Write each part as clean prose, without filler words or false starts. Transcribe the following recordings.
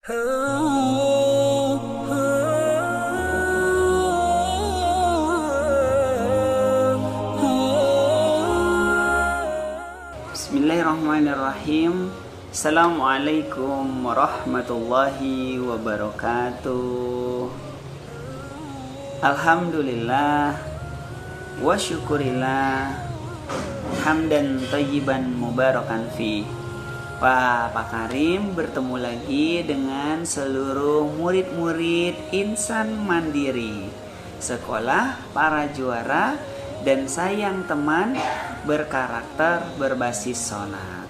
Bismillahirrahmanirrahim. Assalamualaikum warahmatullahi wabarakatuh. Alhamdulillah wa syukurillah hamdan thayyiban mubarakan fi. Wah, Pak Karim bertemu lagi dengan seluruh murid-murid Insan Mandiri Sekolah Para Juara dan Sayang Teman Berkarakter Berbasis Sholat.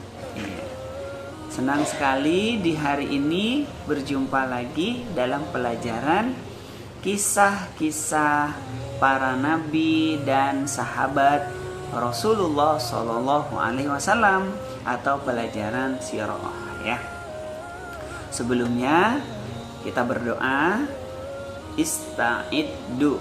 Senang sekali di hari ini berjumpa lagi dalam pelajaran kisah-kisah para nabi dan sahabat Rasulullah Shallallahu Alaihi Wasallam atau pelajaran sirah ya. Sebelumnya kita berdoa. Ista'iddu.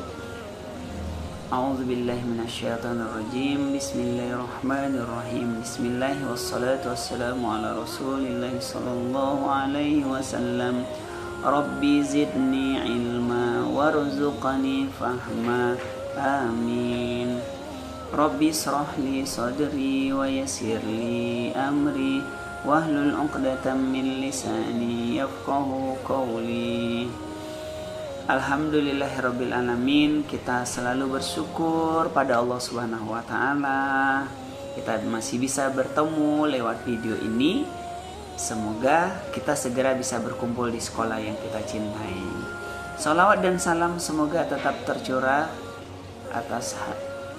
A'udzubillahi minasyaitonirrajim. Bismillahirrahmanirrahim. Bismillah wassalatu wassalamu ala Rasulillah sallallahu alaihi wasallam. Rabbi zidni ilma warzuqni fahma. Amin. Rabbi shrahli sadri wa yassirli amri wahlul 'uqdatam min lisani yafqahu qawli. Alhamdulillahirabbil alamin. Kita selalu bersyukur pada Allah Subhanahu wa taala. Kita masih bisa bertemu lewat video ini. Semoga kita segera bisa berkumpul di sekolah yang kita cintai. Salawat dan salam semoga tetap tercurah atas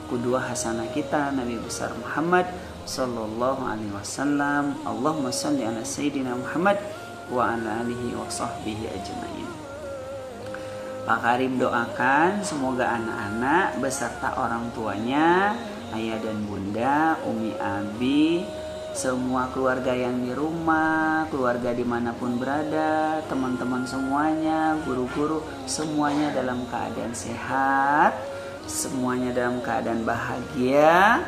kedua hasanah kita Nabi besar Muhammad sallallahu alaihi wasallam. Allahumma shalli ala sayyidina Muhammad wa ala alihi wa sahbihi ajmain. Pak Karim doakan semoga anak-anak beserta orang tuanya, ayah dan bunda, umi abi, semua keluarga yang di rumah, keluarga dimanapun berada, teman-teman semuanya, guru-guru, semuanya dalam keadaan sehat, semuanya dalam keadaan bahagia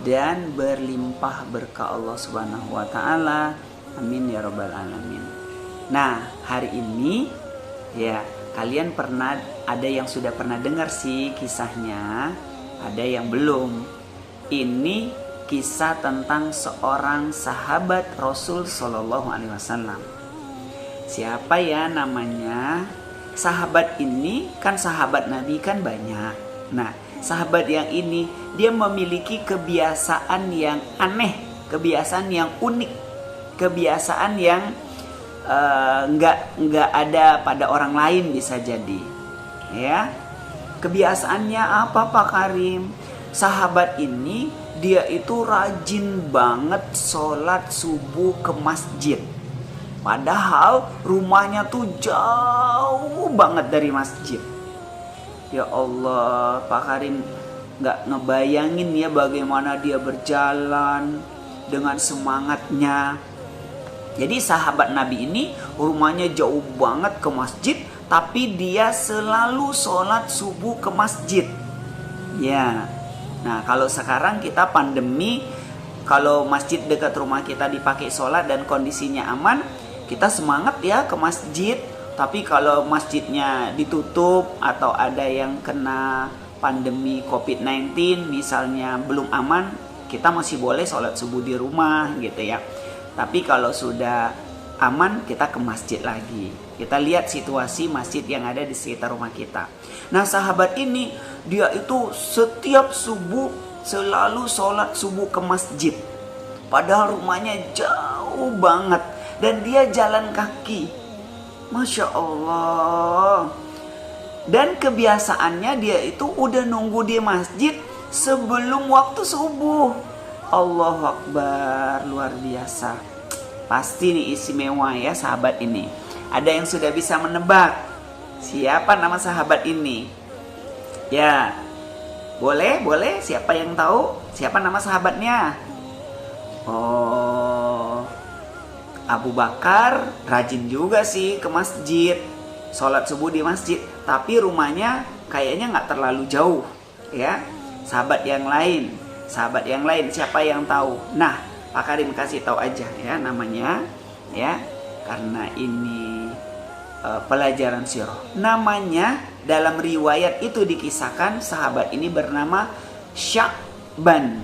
dan berlimpah berkah Allah Subhanahu wa taala. Amin ya rabbal alamin. Nah, hari ini ya, kalian pernah, ada yang sudah pernah dengar sih kisahnya, ada yang belum. Ini kisah tentang seorang sahabat Rasul Shallallahu Alaihi Wasallam. Siapa ya namanya? Sahabat ini kan sahabat Nabi kan banyak. Nah, sahabat yang ini dia memiliki kebiasaan yang aneh, kebiasaan yang unik, kebiasaan yang nggak ada pada orang lain bisa jadi. Ya, kebiasaannya apa Pak Karim? Sahabat ini dia itu rajin banget sholat subuh ke masjid. Padahal rumahnya tuh jauh banget dari masjid. Ya Allah, Pak Karim nggak ngebayangin ya bagaimana dia berjalan dengan semangatnya. Jadi sahabat Nabi ini rumahnya jauh banget ke masjid, tapi dia selalu sholat subuh ke masjid. Ya, nah kalau sekarang kita pandemi, kalau masjid dekat rumah kita dipakai sholat dan kondisinya aman, kita semangat ya ke masjid. Tapi kalau masjidnya ditutup atau ada yang kena pandemi COVID-19 misalnya belum aman, kita masih boleh sholat subuh di rumah gitu ya. Tapi kalau sudah aman, kita ke masjid lagi. Kita lihat situasi masjid yang ada di sekitar rumah kita. Nah, sahabat ini dia itu setiap subuh selalu sholat subuh ke masjid. Padahal rumahnya jauh banget dan dia jalan kaki. Masya Allah. Dan kebiasaannya dia itu udah nunggu di masjid sebelum waktu subuh. Allahu Akbar, luar biasa. Pasti nih istimewa ya sahabat ini. Ada yang sudah bisa menebak siapa nama sahabat ini? Ya, boleh, siapa yang tahu siapa nama sahabatnya? Oh, Abu Bakar rajin juga sih ke masjid, sholat subuh di masjid. Tapi rumahnya kayaknya nggak terlalu jauh ya. Sahabat yang lain siapa yang tahu? Nah, Pak Karim kasih tahu aja ya namanya ya, karena ini pelajaran sirah. Namanya dalam riwayat itu dikisahkan sahabat ini bernama Sya'ban.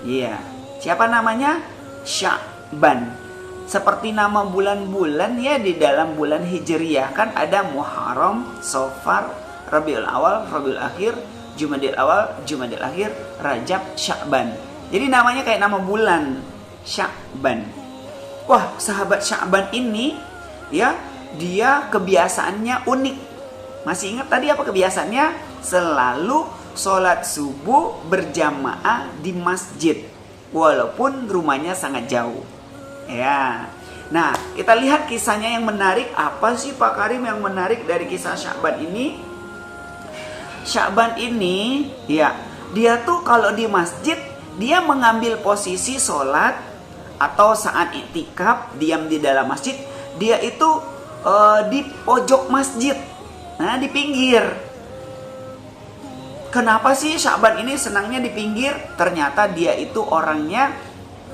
Iya. Siapa namanya? Sya'ban. Seperti nama bulan-bulan ya di dalam bulan Hijriyah kan ada Muharram, Safar, Rabiul Awal, Rabiul Akhir, Jumadil Awal, Jumadil Akhir, Rajab, Sya'ban. Jadi namanya kayak nama bulan, Sya'ban. Wah, sahabat Sya'ban ini ya, dia kebiasaannya unik. Masih ingat tadi apa kebiasaannya? Selalu sholat subuh berjamaah di masjid walaupun rumahnya sangat jauh. Ya. Nah, kita lihat kisahnya yang menarik. Apa sih Pak Karim yang menarik dari kisah Sya'ban ini? Sya'ban ini ya, dia tuh kalau di masjid dia mengambil posisi sholat atau saat iktikaf diam di dalam masjid, dia itu di pojok masjid. Nah, di pinggir. Kenapa sih Sya'ban ini senangnya di pinggir? Ternyata dia itu orangnya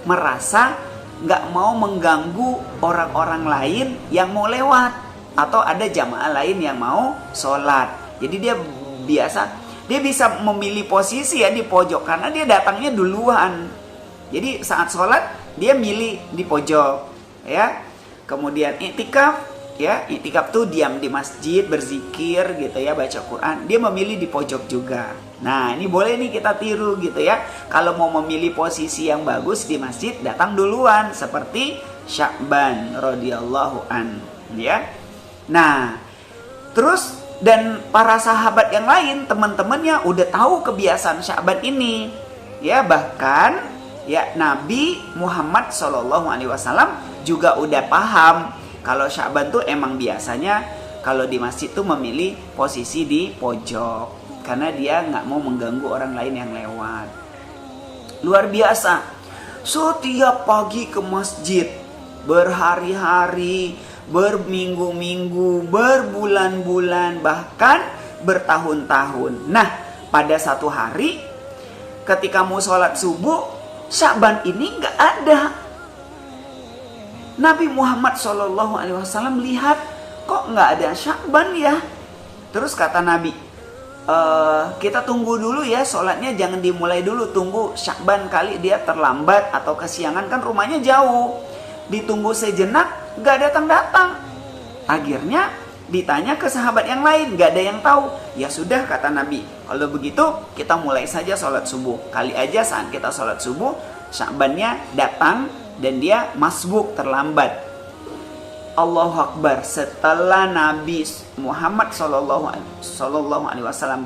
merasa nggak mau mengganggu orang-orang lain yang mau lewat atau ada jamaah lain yang mau sholat. Jadi dia bisa memilih posisi ya di pojok karena dia datangnya duluan. Jadi saat sholat dia milih di pojok ya. Kemudian iktikaf ya, iktikaf tuh diam di masjid berzikir gitu ya, baca Quran, dia memilih di pojok juga. Nah, ini boleh nih kita tiru gitu ya. Kalau mau memilih posisi yang bagus di masjid, datang duluan seperti Sya'ban radhiyallahu an ya. Nah, terus dan para sahabat yang lain, teman-temannya udah tahu kebiasaan Sya'ban ini. Ya, bahkan ya Nabi Muhammad SAW juga udah paham kalau Sya'ban tuh emang biasanya kalau di masjid tuh memilih posisi di pojok karena dia nggak mau mengganggu orang lain yang lewat. Luar biasa. Setiap pagi ke masjid, berhari-hari, berminggu-minggu, berbulan-bulan, bahkan bertahun-tahun. Nah, pada satu hari ketika mau sholat subuh, Sya'ban ini nggak ada. Nabi Muhammad SAW lihat kok nggak ada Sya'ban ya. Terus kata Nabi, kita tunggu dulu ya sholatnya, jangan dimulai dulu, tunggu Sya'ban kali dia terlambat atau kesiangan kan rumahnya jauh. Ditunggu sejenak nggak datang-datang. Akhirnya ditanya ke sahabat yang lain, nggak ada yang tahu. Ya sudah kata Nabi, kalau begitu kita mulai saja sholat subuh. Kali aja saat kita sholat subuh Sya'bannya datang dan dia masbuk terlambat. Allahu Akbar. Setelah Nabi Muhammad SAW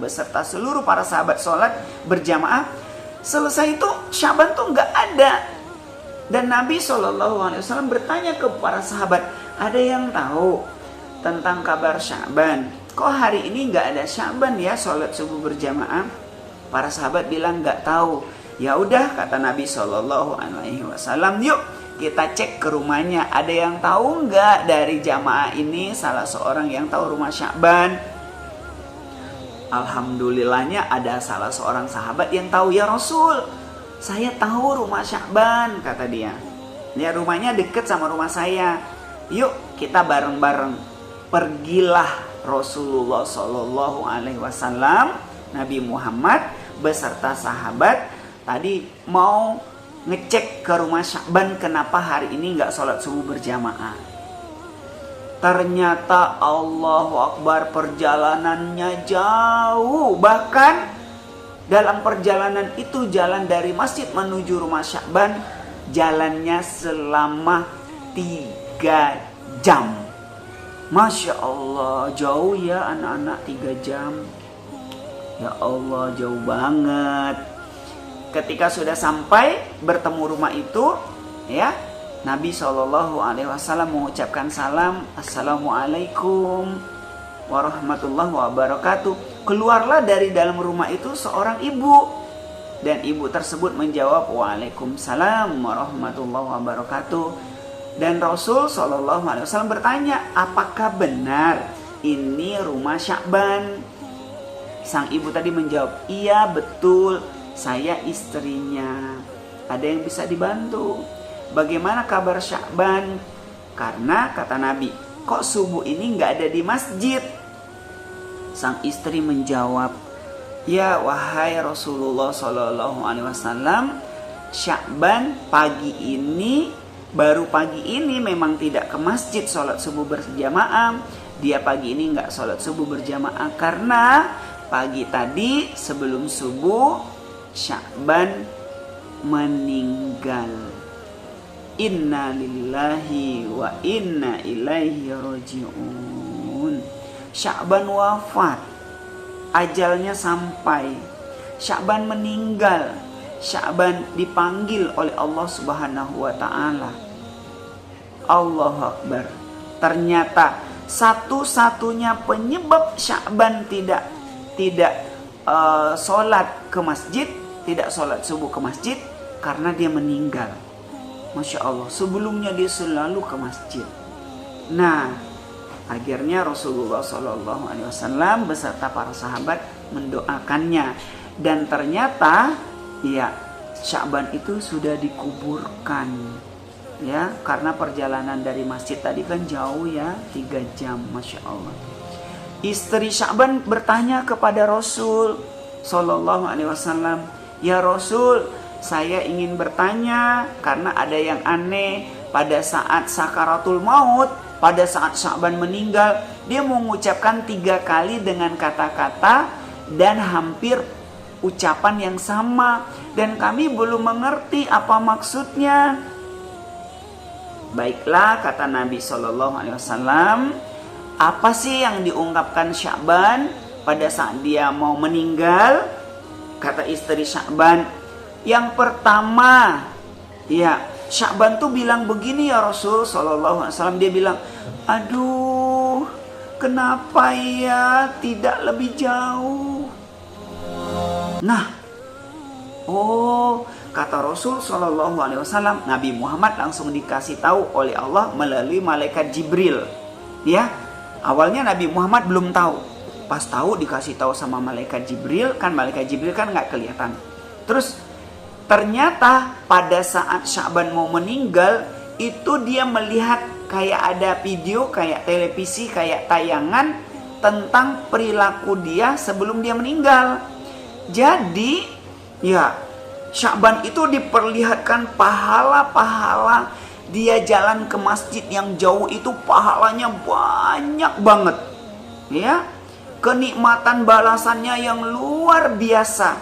beserta seluruh para sahabat sholat berjamaah, selesai itu Sya'ban tuh nggak ada. Dan Nabi SAW bertanya ke para sahabat, ada yang tahu tentang kabar Sya'ban? Kok hari ini nggak ada Sya'ban ya sholat subuh berjamaah? Para sahabat bilang nggak tahu. Ya udah kata Nabi SAW, yuk kita cek ke rumahnya. Ada yang tahu nggak dari jamaah ini salah seorang yang tahu rumah Sya'ban? Alhamdulillahnya ada salah seorang sahabat yang tahu. Ya Rasul, saya tahu rumah Sya'ban, kata dia. Ya, rumahnya deket sama rumah saya. Yuk kita bareng-bareng. Pergilah Rasulullah SAW, Nabi Muhammad beserta sahabat tadi mau ngecek ke rumah Sya'ban kenapa hari ini nggak sholat subuh berjamaah. Ternyata Allahu Akbar, perjalanannya jauh. Bahkan dalam perjalanan itu, jalan dari masjid menuju rumah Sya'ban, jalannya selama 3 jam. Masya Allah, jauh ya anak-anak, 3 jam. Ya Allah, jauh banget. Ketika sudah sampai bertemu rumah itu, ya Nabi SAW mengucapkan salam, Assalamualaikum warahmatullahi wabarakatuh. Keluarlah dari dalam rumah itu seorang ibu, dan ibu tersebut menjawab, Waalaikumsalam warahmatullahi wabarakatuh. Dan Rasul SAW bertanya, apakah benar ini rumah Sya'ban? Sang ibu tadi menjawab, iya betul, saya istrinya. Ada yang bisa dibantu? Bagaimana kabar Sya'ban? Karena kata Nabi, kok subuh ini nggak ada di masjid? Sang istri menjawab, ya wahai Rasulullah Shallallahu Alaihi Wasallam, Sya'ban baru pagi ini memang tidak ke masjid sholat subuh berjamaah. Dia pagi ini nggak sholat subuh berjamaah karena pagi tadi sebelum subuh Sya'ban meninggal. Inna lillahi wa inna ilaihi raji'un. Sya'ban wafat, ajalnya sampai. Sya'ban meninggal. Sya'ban dipanggil oleh Allah Subhanahu wa taala. Allahu Akbar. Ternyata satu-satunya penyebab Sya'ban tidak sholat ke masjid, tidak sholat subuh ke masjid, karena dia meninggal. Masya Allah, sebelumnya dia selalu ke masjid. Nah, akhirnya Rasulullah SAW beserta para sahabat mendoakannya. Dan ternyata ya Sya'ban itu sudah dikuburkan. Ya, karena perjalanan dari masjid tadi kan jauh ya, 3 jam, Masya Allah. Istri Sya'ban bertanya kepada Rasul Sallallahu Alaihi Wasallam, ya Rasul, saya ingin bertanya karena ada yang aneh. Pada saat sakaratul maut, pada saat Sya'ban meninggal, dia mengucapkan 3 kali dengan kata-kata dan hampir ucapan yang sama, dan kami belum mengerti apa maksudnya. Baiklah, kata Nabi Shallallahu Alaihi Wasallam, apa sih yang diungkapkan Sya'ban pada saat dia mau meninggal? Kata istri Sya'ban, yang pertama, ya Sya'ban tuh bilang begini ya Rasul Sallallahu Alaihi Wasallam. Dia bilang, aduh, kenapa ya tidak lebih jauh? Nah, oh, kata Rasul Sallallahu Alaihi Wasallam, Nabi Muhammad langsung dikasih tahu oleh Allah melalui malaikat Jibril. Ya, awalnya Nabi Muhammad belum tahu. Pas tahu dikasih tahu sama malaikat Jibril, kan malaikat Jibril kan nggak kelihatan. Terus ternyata pada saat Sya'ban mau meninggal, itu dia melihat kayak ada video, kayak televisi, kayak tayangan tentang perilaku dia sebelum dia meninggal. Jadi ya Sya'ban itu diperlihatkan pahala-pahala. Dia jalan ke masjid yang jauh itu pahalanya banyak banget. Ya, kenikmatan balasannya yang luar biasa.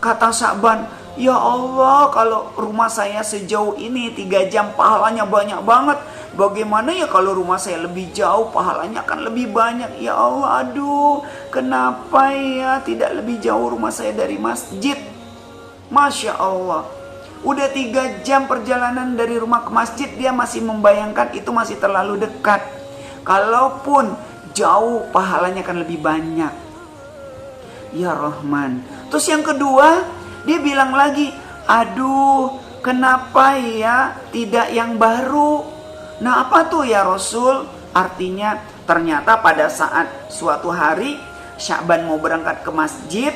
Kata Sya'ban, ya Allah, kalau rumah saya sejauh ini 3 jam pahalanya banyak banget. Bagaimana ya kalau rumah saya lebih jauh, pahalanya akan lebih banyak. Ya Allah, aduh, kenapa ya tidak lebih jauh rumah saya dari masjid? Masya Allah, udah 3 jam perjalanan dari rumah ke masjid, dia masih membayangkan itu masih terlalu dekat. Kalaupun jauh, pahalanya akan lebih banyak. Ya Rahman. Terus yang kedua, dia bilang lagi, aduh, kenapa ya tidak yang baru? Nah, apa tuh ya Rasul? Artinya ternyata pada saat suatu hari Sya'ban mau berangkat ke masjid,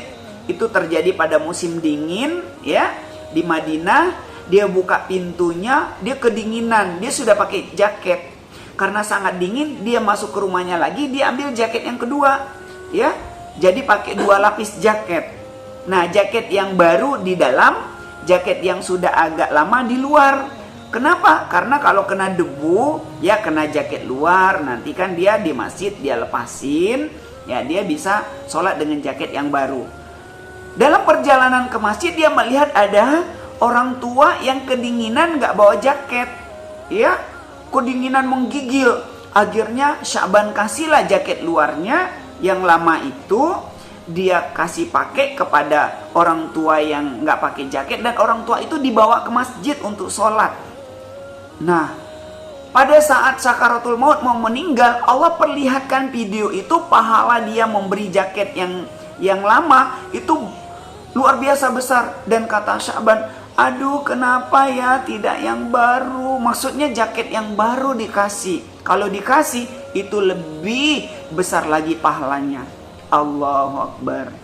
itu terjadi pada musim dingin ya, di Madinah. Dia buka pintunya, dia kedinginan, dia sudah pakai jaket. Karena sangat dingin, dia masuk ke rumahnya lagi, dia ambil jaket yang kedua ya. Jadi pakai 2 lapis jaket. Nah, jaket yang baru di dalam, jaket yang sudah agak lama di luar. Kenapa? Karena kalau kena debu, ya kena jaket luar, nanti kan dia di masjid dia lepasin, ya dia bisa sholat dengan jaket yang baru. Dalam perjalanan ke masjid, dia melihat ada orang tua yang kedinginan gak bawa jaket. Ya, kedinginan menggigil. Akhirnya Sya'ban kasihlah jaket luarnya yang lama itu, dia kasih pakai kepada orang tua yang nggak pakai jaket, dan orang tua itu dibawa ke masjid untuk sholat. Nah, pada saat sakaratul maut mau meninggal, Allah perlihatkan video itu, pahala dia memberi jaket yang lama itu luar biasa besar. Dan kata Sya'ban, aduh, kenapa ya tidak yang baru? Maksudnya jaket yang baru dikasih. Kalau dikasih itu lebih besar lagi pahalanya. Allahu Akbar.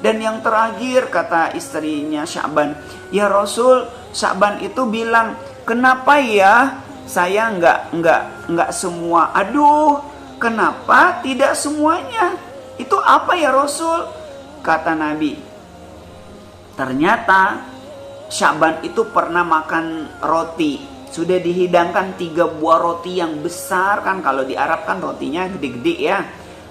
Dan yang terakhir, kata istrinya Sya'ban, ya Rasul, Sya'ban itu bilang, kenapa ya saya nggak semua. Aduh, kenapa tidak semuanya? Itu apa ya Rasul? Kata Nabi, ternyata Sya'ban itu pernah makan roti. Sudah dihidangkan 3 buah roti yang besar kan. Kalau di Arab kan rotinya gede-gede ya.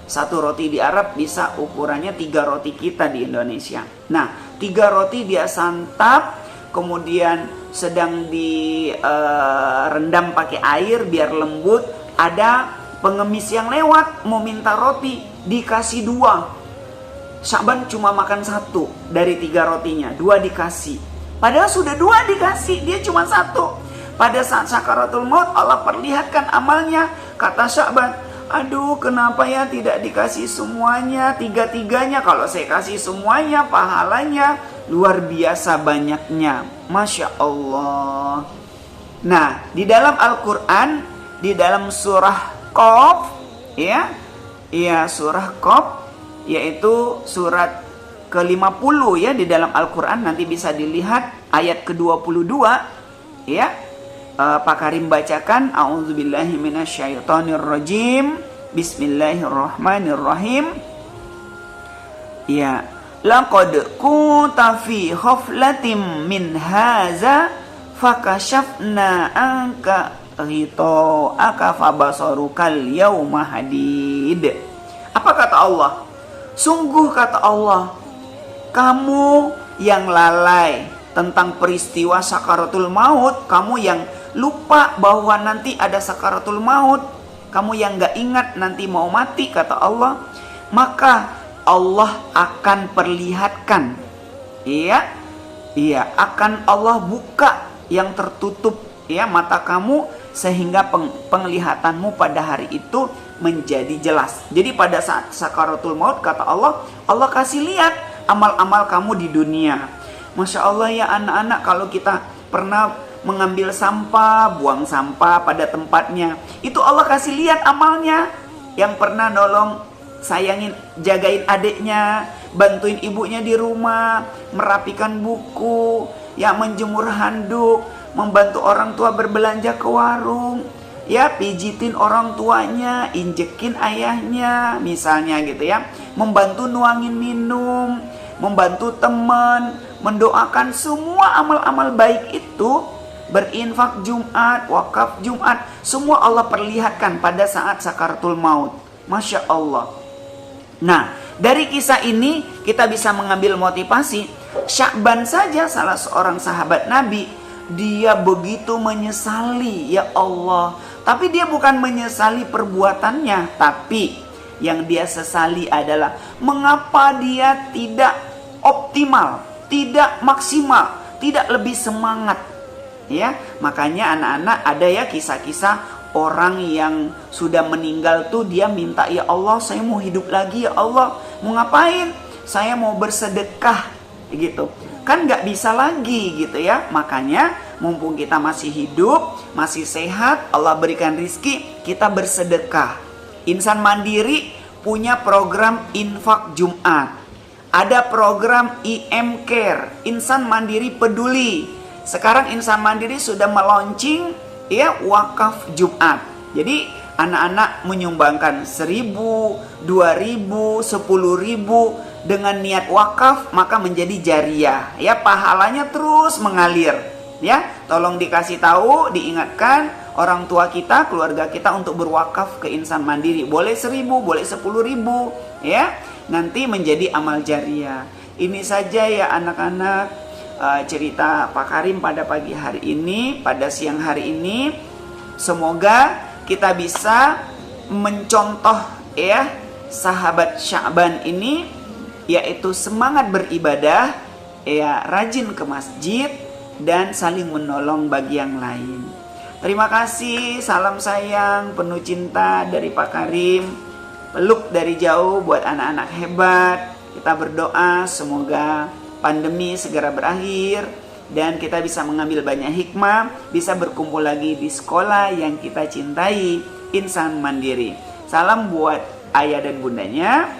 Satu roti di Arab bisa ukurannya 3 roti kita di Indonesia. Nah, 3 roti dia santap, kemudian sedang direndam pakai air biar lembut. Ada pengemis yang lewat mau minta roti, dikasih 2. Sya'ban cuma makan 1 dari 3 rotinya, 2 dikasih. Padahal sudah 2 dikasih, dia cuma 1. Pada saat sakaratul maut Allah perlihatkan amalnya. Kata Sya'ban, aduh kenapa ya tidak dikasih semuanya, 3-3-nya. Kalau saya kasih semuanya, pahalanya luar biasa banyaknya. Masya Allah. Nah, di dalam Al-Quran, di dalam surah Qaf, surah Qaf, yaitu surat ke-50 ya di dalam Al-Quran, nanti bisa dilihat ayat ke-22 ya. Pak Karim bacakan, a'udzubillahi minasyaitonirrajim, bismillahirrahmanirrahim. Ya, laqad kunta fi ghaflatin min haza fakashafna anka ghita'aka fabasarukal yawma hadid. Apa kata Allah? Sungguh kata Allah, kamu yang lalai tentang peristiwa sakaratul maut, kamu yang lupa bahwa nanti ada sakaratul maut, kamu yang gak ingat nanti mau mati, kata Allah, maka Allah akan perlihatkan, akan Allah buka yang tertutup mata kamu, sehingga penglihatanmu pada hari itu menjadi jelas. Jadi pada saat sakaratul maut, kata Allah, Allah kasih lihat amal-amal kamu di dunia. Masya Allah ya anak-anak, kalau kita pernah mengambil sampah, buang sampah pada tempatnya, itu Allah kasih lihat amalnya. Yang pernah nolong, sayangin, jagain adiknya, bantuin ibunya di rumah, merapikan buku, menjemur handuk, membantu orang tua berbelanja ke warung, pijitin orang tuanya, injekin ayahnya misalnya gitu ya, membantu nuangin minum, membantu teman, mendoakan, semua amal-amal baik itu, berinfak Jumat, wakaf Jumat, semua Allah perlihatkan pada saat sakaratul maut. Masya Allah. Nah, dari kisah ini kita bisa mengambil motivasi. Sya'ban saja, salah seorang sahabat Nabi, dia begitu menyesali, ya Allah. Tapi dia bukan menyesali perbuatannya, tapi yang dia sesali adalah mengapa dia tidak optimal, tidak maksimal, tidak lebih semangat. Makanya anak-anak ada kisah-kisah orang yang sudah meninggal tuh, dia minta, ya Allah saya mau hidup lagi, ya Allah. Mau ngapain? Saya mau bersedekah gitu. Kan gak bisa lagi gitu ya. Makanya mumpung kita masih hidup, masih sehat, Allah berikan rizki, kita bersedekah. Insan Mandiri punya program infak Jumat. Ada program IM Care, Insan Mandiri Peduli. Sekarang Insan Mandiri sudah meluncing wakaf Jumat. Jadi anak-anak menyumbangkan 1.000, 2.000, 10.000 dengan niat wakaf, maka menjadi jariah. Pahalanya terus mengalir. Tolong dikasih tahu, diingatkan orang tua kita, keluarga kita untuk berwakaf ke Insan Mandiri. Boleh 1.000, boleh 10.000 nanti menjadi amal jariah. Ini saja ya anak-anak, cerita Pak Karim pada pagi hari ini, pada siang hari ini. Semoga kita bisa mencontoh sahabat Sya'ban ini, yaitu semangat beribadah, rajin ke masjid, dan saling menolong bagi yang lain. Terima kasih, salam sayang penuh cinta dari Pak Karim, peluk dari jauh buat anak-anak hebat. Kita berdoa semoga pandemi segera berakhir dan kita bisa mengambil banyak hikmah, bisa berkumpul lagi di sekolah yang kita cintai, Insan Mandiri. Salam buat ayah dan bundanya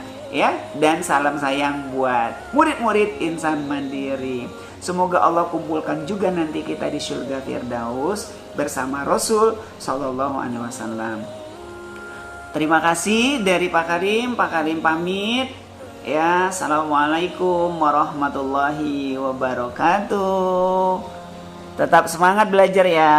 dan salam sayang buat murid-murid Insan Mandiri. Semoga Allah kumpulkan juga nanti kita di surga Firdaus. bersama Rasul Sallallahu Alaihi Wasallam. Terima kasih dari Pak Karim. Pak Karim pamit. Ya, assalamualaikum warahmatullahi wabarakatuh. Tetap semangat belajar ya.